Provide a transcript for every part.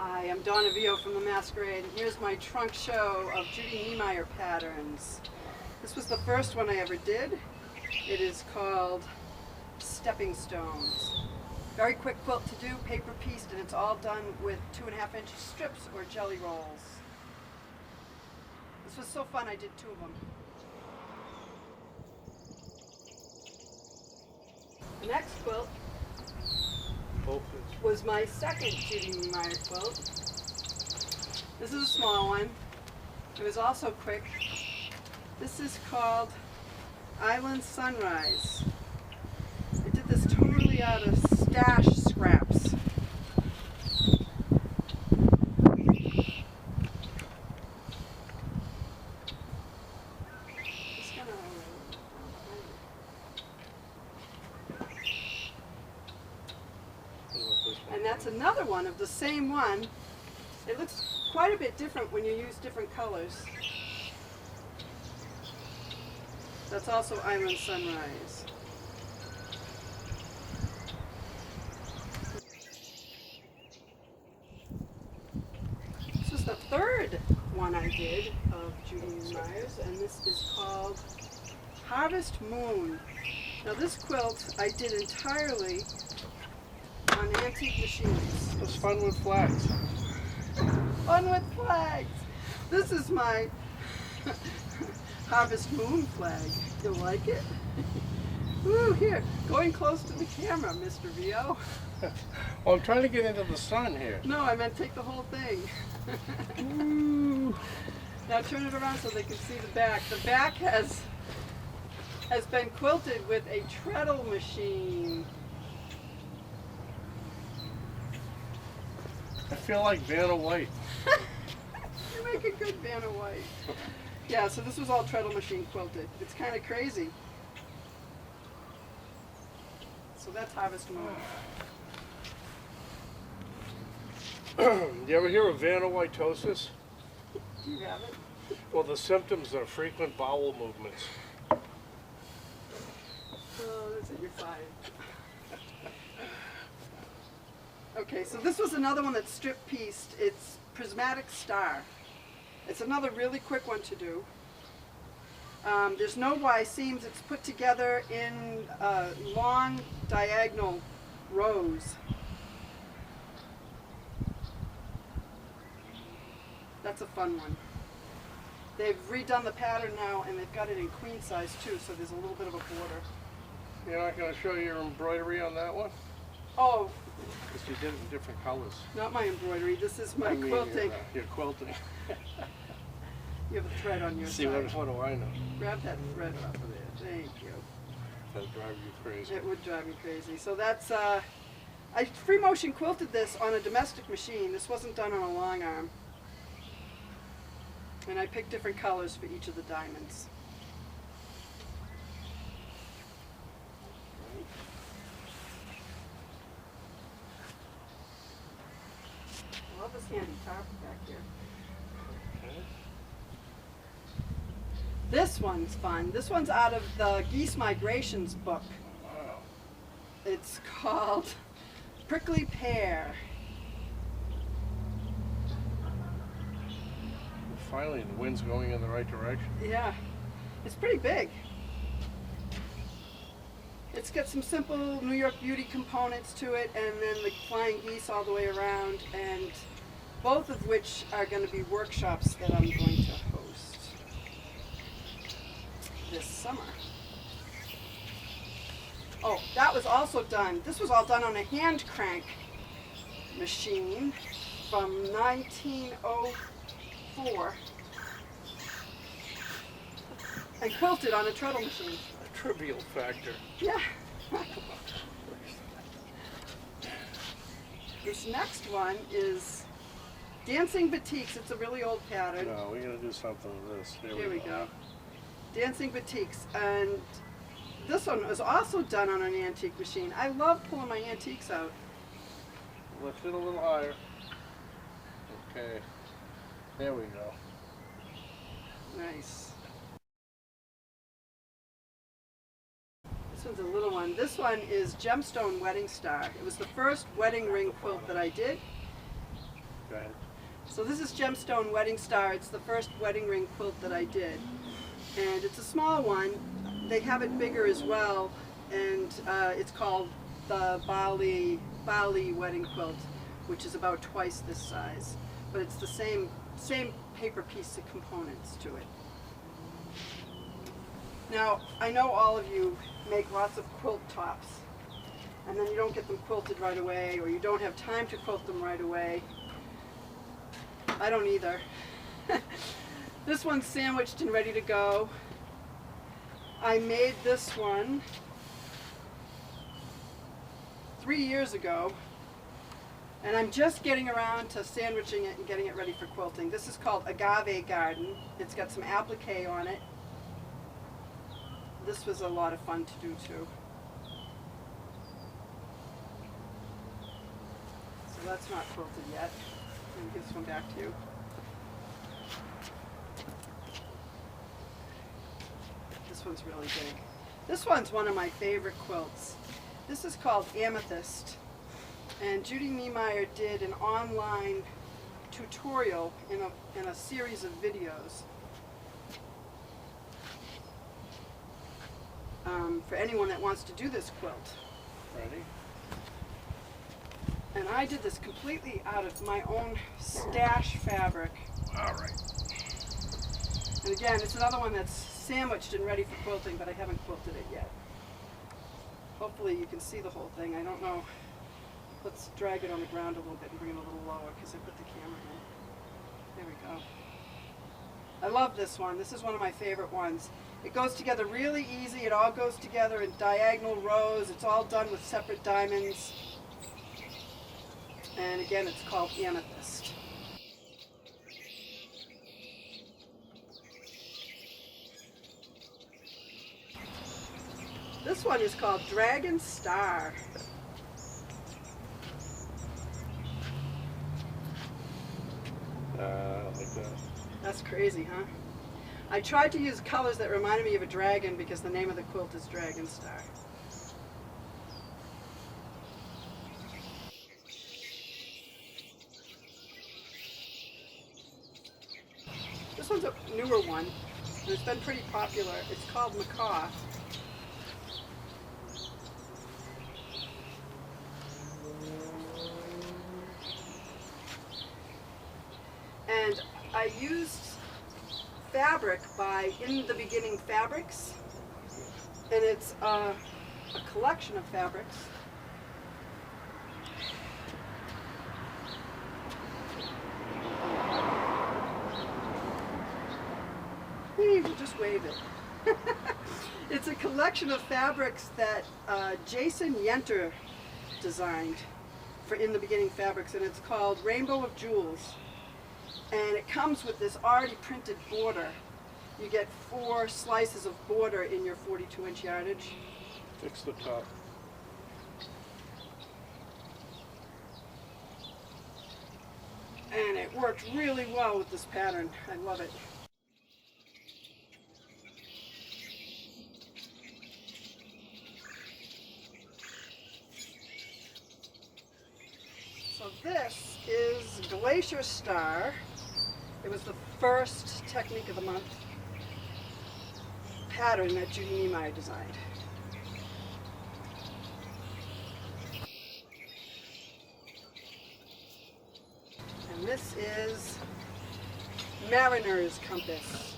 Hi, I'm Donna Vio from The Masquerade, and here's my trunk show of Judy Niemeyer patterns. This was the first one I ever did. It is called Stepping Stones. Very quick quilt to do, paper pieced, and it's all done with 2.5-inch strips or jelly rolls. This was so fun, I did 2 of them. The next quilt was my second Judy Niemeyer quilt. This is a small one. It was also quick. This is called Island Sunrise. I did this totally out of stash scraps. And that's another one of the same one. It looks quite a bit different when you use different colors. That's also Island Sunrise. This was the third one I did of Judy Niemeyer's, and this is called Harvest Moon. Now this quilt I did entirely on antique machines. It's fun with flags. Fun with flags. This is my Harvest Moon flag. You like it? Ooh, here, going close to the camera, Mr. Vio. Well, I'm trying to get into the sun here. No, I meant take the whole thing. Ooh. Now turn it around so they can see the back. The back has been quilted with a treadle machine. I feel like Vanna White. You make a good Vanna White. Yeah, so this was all treadle machine quilted. It's kind of crazy. So that's Harvest Moon. You ever hear of Vanna Whitosis? Do you have it? Well, the symptoms are frequent bowel movements. Oh, that's it, you're fired. Okay, so this was another one that's strip pieced. It's Prismatic Star. It's another really quick one to do. There's no Y seams. It's put together in long diagonal rows. That's a fun one. They've redone the pattern now, and they've got it in queen size too, so there's a little bit of a border. You're not going to show your embroidery on that one? Oh, Because you did it in different colors. not my embroidery. This is my I mean, quilting. You're quilting. You have a thread on your See, side. what do I know? Grab that thread off of there. Thank you. That'll drive you crazy. It would drive me crazy. So that's, I free motion quilted this on a domestic machine. This wasn't done on a long arm. And I picked different colors for each of the diamonds. I love this handy tarp back here. Okay. This one's fun. This one's out of the Geese Migrations book. Wow. It's called Prickly Pear. Finally, the wind's going in the right direction. Yeah, it's pretty big. It's got some simple New York Beauty components to it, and then the flying geese all the way around, and both of which are going to be workshops that I'm going to host this summer. Oh, that was also done. This was all done on a hand crank machine from 1904 and quilted on a treadle machine. A trivial factor. Yeah. This next one is Dancing Batiks. It's a really old pattern. No, we got to do something with this. Here we go. Dancing Batiks. And this one was also done on an antique machine. I love pulling my antiques out. Lift it a little higher. Okay. There we go. Nice. This one's a little one. This one is Gemstone Wedding Star. It was the first wedding ring quilt that I did. Go ahead. So this is Gemstone Wedding Star. It's the first wedding ring quilt that I did. And it's a small one. They have it bigger as well. And it's called the Bali wedding quilt, which is about twice this size. But it's the same paper piece of components to it. Now, I know all of you make lots of quilt tops, and then you don't get them quilted right away, or you don't have time to quilt them right away. I don't either. This one's sandwiched and ready to go. I made this one 3 years ago, and I'm just getting around to sandwiching it and getting it ready for quilting. This is called Agave Garden. It's got some applique on it. This was a lot of fun to do too. So that's not quilted yet. Let me give this one back to you. This one's really big. This one's one of my favorite quilts. This is called Amethyst. And Judy Niemeyer did an online tutorial in a series of videos for anyone that wants to do this quilt. Ready? And I did this completely out of my own stash fabric. All right. And again, it's another one that's sandwiched and ready for quilting, but I haven't quilted it yet. Hopefully you can see the whole thing. I don't know. Let's drag it on the ground a little bit and bring it a little lower because I put the camera in. There we go. I love this one. This is one of my favorite ones. It goes together really easy. It all goes together in diagonal rows. It's all done with separate diamonds. And again, it's called Amethyst. This one is called Dragon Star. Like that. That's crazy, huh? I tried to use colors that reminded me of a dragon because the name of the quilt is Dragon Star. This one's a newer one, and it's been pretty popular. It's called Macaw. And I used fabric by In the Beginning Fabrics, and it's a collection of fabrics. We'll just wave it. It's a collection of fabrics that Jason Yenter designed for In the Beginning Fabrics, and it's called Rainbow of Jewels. And it comes with this already printed border. You get 4 slices of border in your 42-inch yardage. Fix the top. And it worked really well with this pattern. I love it. So this is Glacier Star. It was the first Technique of the Month pattern that Judy Niemeyer designed. And this is Mariner's Compass.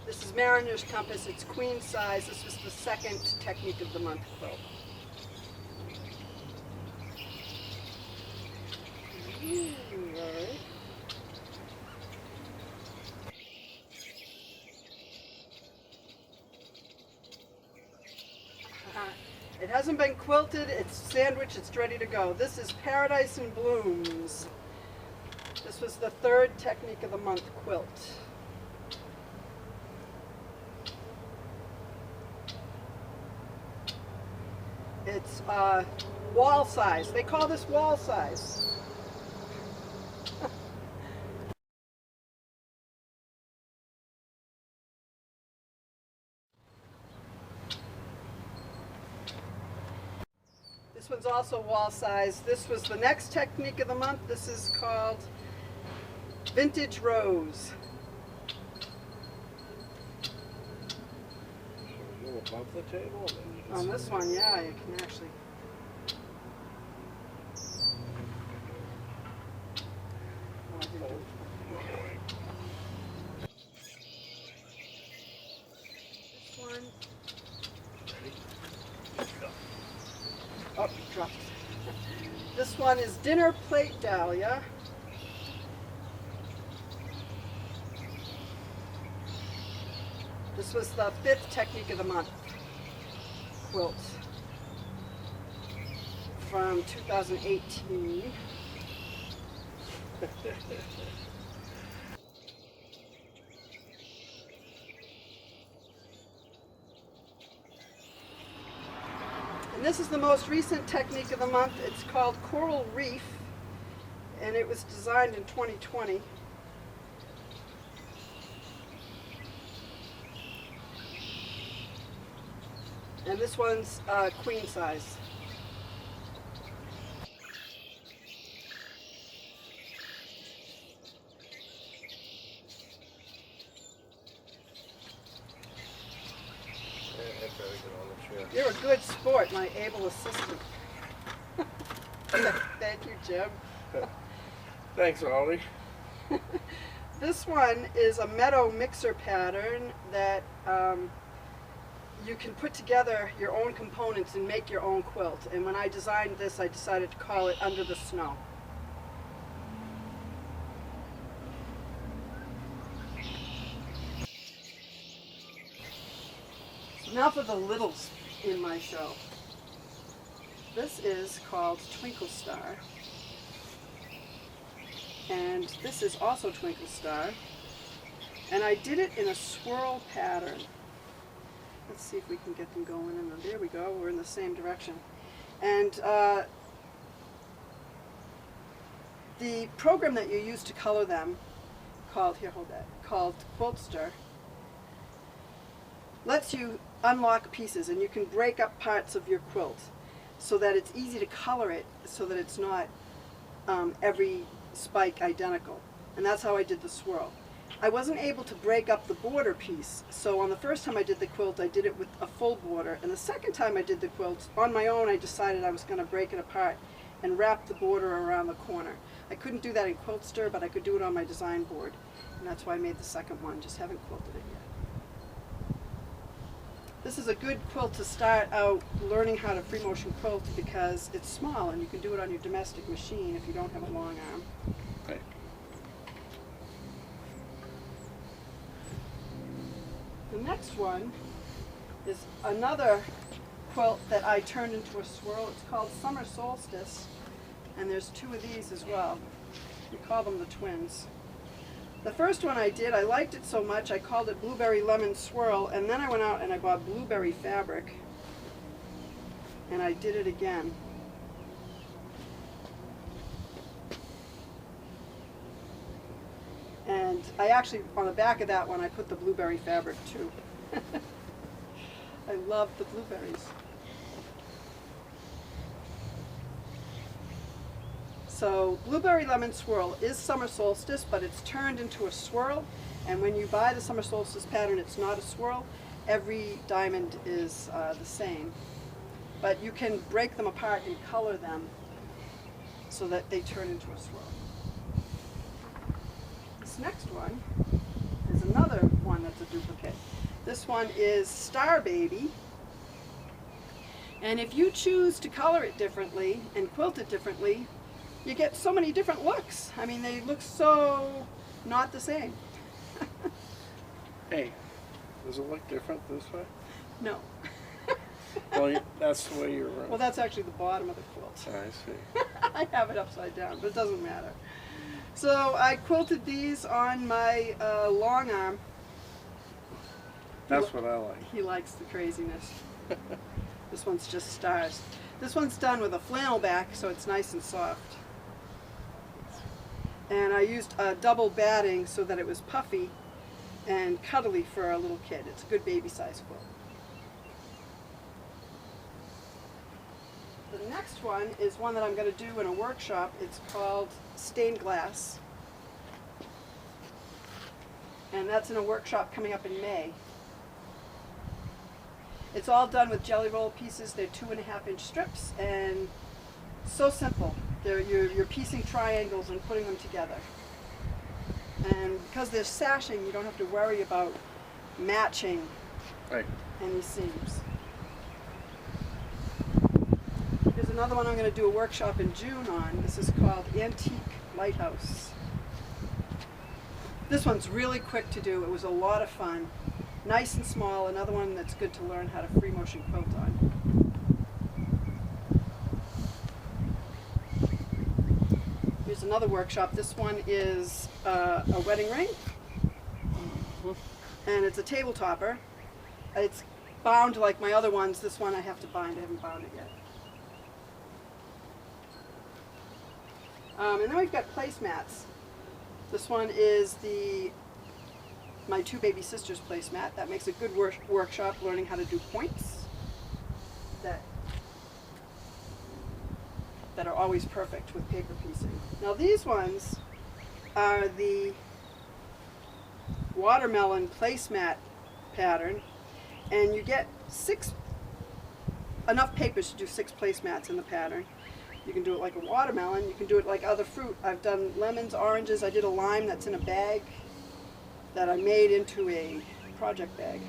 This is Mariner's Compass. It's queen size. This was the second Technique of the Month quilt. Right. It hasn't been quilted, it's sandwiched, it's ready to go. This is Paradise in Blooms. This was the third Technique of the Month quilt. It's wall size. They call this wall size. This one's also wall size. This was the next technique of the month. This is called Vintage Rose. So go above the table and then you just On this one, yeah, you can actually. Oh, I didn't do it. This one. Oh, dropped. This one is Dinner Plate Dahlia. This was the 5th technique of the month quilt from 2018. And this is the most recent technique of the month. It's called Coral Reef, and it was designed in 2020. And this one's queen size. You're a good sport, my able assistant. Thank you, Jim. Thanks, Ollie. This one is a meadow mixer pattern that you can put together your own components and make your own quilt. And when I designed this, I decided to call it Under the Snow. Now for the littles in my show. This is called Twinkle Star. And this is also Twinkle Star. And I did it in a swirl pattern. Let's see if we can get them going. And there we go, we're in the same direction. And the program that you use to color them, called Quiltster, lets you unlock pieces, and you can break up parts of your quilt so that it's easy to color it, so that it's not every spike identical. And that's how I did the swirl. I wasn't able to break up the border piece, so on the first time I did the quilt, I did it with a full border, and the second time I did the quilt, on my own, I decided I was going to break it apart and wrap the border around the corner. I couldn't do that in Quiltster, but I could do it on my design board, and that's why I made the second one, just haven't quilted it yet. This is a good quilt to start out learning how to free motion quilt because it's small and you can do it on your domestic machine if you don't have a long arm. Okay. The next one is another quilt that I turned into a swirl. It's called Summer Solstice, and there's 2 of these as well. We call them the twins. The first one I did, I liked it so much, I called it Blueberry Lemon Swirl, and then I went out and I bought blueberry fabric, and I did it again. And I actually, on the back of that one, I put the blueberry fabric too. I love the blueberries. So Blueberry Lemon Swirl is Summer Solstice, but it's turned into a swirl. And when you buy the Summer Solstice pattern, it's not a swirl. Every diamond is the same. But you can break them apart and color them so that they turn into a swirl. This next one is another one that's a duplicate. This one is Star Baby. And if you choose to color it differently and quilt it differently, you get so many different looks. I mean, they look so not the same. Hey, does it look different this way? No. Well, that's the way you're running. Well, that's actually the bottom of the quilt. I see. I have it upside down, but it doesn't matter. So I quilted these on my long arm. That's what I like. He likes the craziness. This one's just stars. This one's done with a flannel back, so it's nice and soft. And I used a double batting so that it was puffy and cuddly for a little kid. It's a good baby size quilt. The The next one is one that I'm going to do in a workshop. It's called Stained Glass. And that's in a workshop coming up in May. It's all done with jelly roll pieces. They're 2.5-inch strips, and so simple. You're piecing triangles and putting them together. And because they're sashing, you don't have to worry about matching any seams. Here's another one I'm going to do a workshop in June on. This is called Antique Lighthouse. This one's really quick to do. It was a lot of fun. Nice and small. Another one that's good to learn how to free motion quilt on. Here's another workshop. This one is a wedding ring. And it's a table topper. It's bound like my other ones. This one I have to bind. I haven't bound it yet. And then we've got placemats. This one is my two baby sisters placemat. That makes a good workshop learning how to do points that are always perfect with paper piecing. Now these ones are the watermelon placemat pattern, and you get enough papers to do 6 placemats in the pattern. You can do it like a watermelon. You can do it like other fruit. I've done lemons, oranges. I did a lime that's in a bag that I made into a project bag.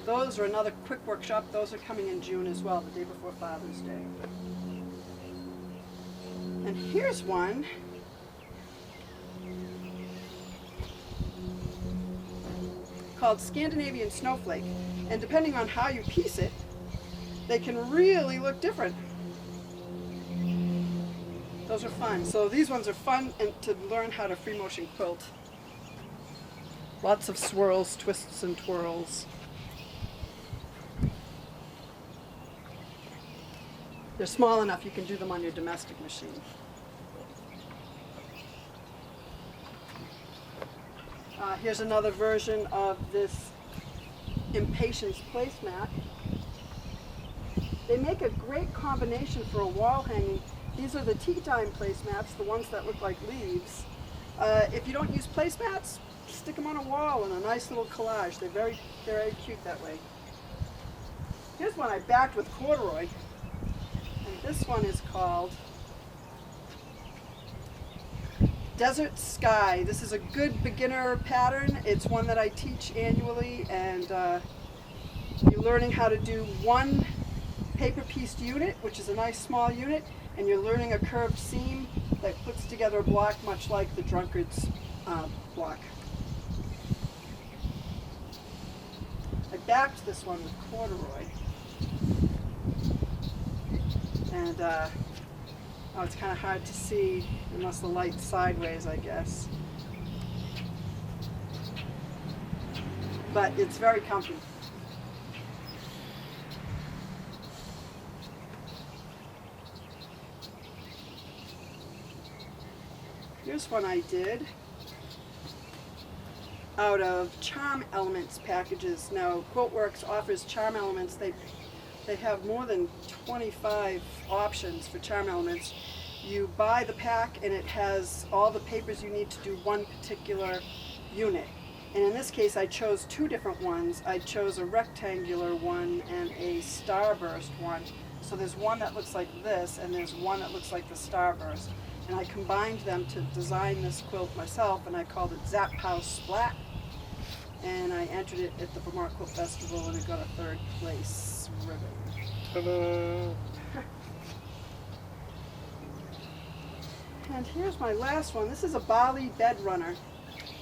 Those are another quick workshop. Those are coming in June as well, the day before Father's Day. And here's one. Called Scandinavian Snowflake. And depending on how you piece it, they can really look different. Those are fun. So these ones are fun and to learn how to free motion quilt. Lots of swirls, twists, and twirls. They're small enough you can do them on your domestic machine. Here's another version of this Impatience placemat. They make a great combination for a wall hanging. These are the tea time placemats, the ones that look like leaves. If you don't use placemats, stick them on a wall in a nice little collage. They're very cute that way. Here's one I backed with corduroy, and this one is called Desert Sky. This is a good beginner pattern. It's one that I teach annually, and you're learning how to do one paper pieced unit, which is a nice small unit, and you're learning a curved seam that puts together a block much like the drunkard's block. I backed this one with corduroy, and oh, it's kind of hard to see unless the light's sideways, I guess. But it's very comfy. Here's one I did out of charm elements packages. Now, Quiltworx offers charm elements. They have more than 25 options for charm elements. You buy the pack and it has all the papers you need to do one particular unit. And in this case, I chose 2 different ones. I chose a rectangular one and a starburst one. So there's one that looks like this, and there's one that looks like the starburst. And I combined them to design this quilt myself, and I called it Zap House Splat. And I entered it at the Vermont Quilt Festival, and it got a 3rd place ribbon. Ta-da! And here's my last one. This is a Bali bed runner,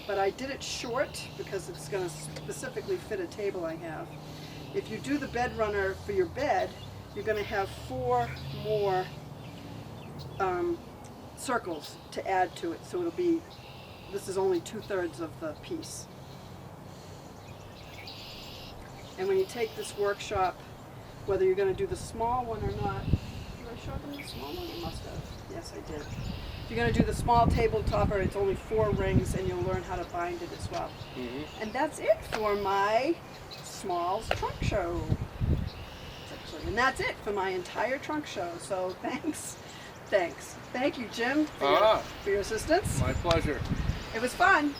but I did it short because it's going to specifically fit a table I have. If you do the bed runner for your bed, you're going to have 4 more circles to add to it, so it'll be, this is only 2/3 of the piece. And when you take this workshop, whether you're going to do the small one or not, did I show them the small one? I must have. Yes, I did. If you're going to do the small table topper, it's only 4 rings, and you'll learn how to bind it as well. And that's it for my Smalls Trunk Show. It's a actually. And that's it for my entire trunk show. So thanks. Thank you, Jim, for your assistance. My pleasure. It was fun.